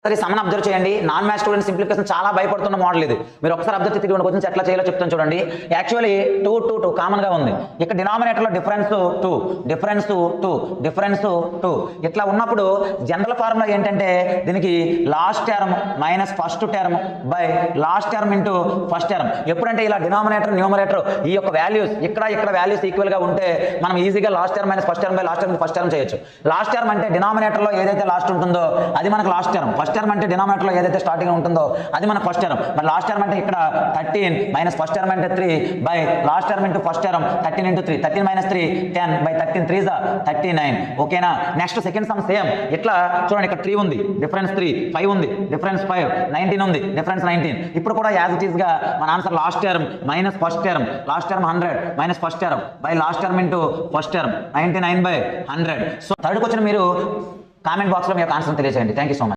సరే someone observe చేయండి. Non maths student simplification చాలా భయపడుతున్న మోడల్ ఇది. మీరు ఒకసారి అబ్జర్వ్ చేసి క్వశ్చన్స్ ఎట్లా చేయాలో చెప్తాను చూడండి. యాక్చువల్లీ 2 2 2 కామన్ గా ఉంది. ఇక్కడ డినామినేటర్ లో డిఫరెన్స్ 2 డిఫరెన్స్ 2 డిఫరెన్స్ 2 ఇట్లా ఉన్నప్పుడు జనరల్ ఫార్ములా ఏంటంటే దీనికి last term minus first term by last term into first term. ఎప్పుడంటే ఇలా డినామినేటర్ న్యూమరేటర్ ఈ యొక్క వాల్యూస్ ఇక్కడ వాల్యూస్ ఈక్వల్ గా ఉంటే మనం ఈజీగా last term minus first term by last term first term చేయొచ్చు. లాస్ట్ టర్మ్ అంటే డినామినేటర్ లో ఏదైతే లాస్ట్ ఉంటుందో అది మనకు లాస్ట్ టర్మ్. ఫస్ట్ టర్మ్ అంటే డినామినేటర్ లో ఏదైతే స్టార్టింగ్ ఉంటుందో అది మన ఫస్ట్ టర్మ్. మరి లాస్ట్ టర్మ్ అంటే ఇక్కడ 13 మైనస్ ఫస్ట్ టర్మ్ అంటే 3 by last term into first term 13 into 3 13 minus 3 10 by 13 3 39. ఓకేనా? నెక్స్ట్ సెకండ్ సమ్ సేమ్ ఇట్లా చూడండి. ఇక్కడ 3 ఉంది డిఫరెన్స్ 3, 5 ఉంది డిఫరెన్స్ 5, 19 ఉంది డిఫరెన్స్ 19. ఇప్పుడు కూడా యాజ్ ఇట్ ఈస్ గా మన answer last term minus first term last term 100 minus first term by last term into first term 99 by 100. So third question మీరు కామెంట్ బాక్స్ లో మీ యొక్క ఆన్సర్ తెలియజేయండి. Thank you so much.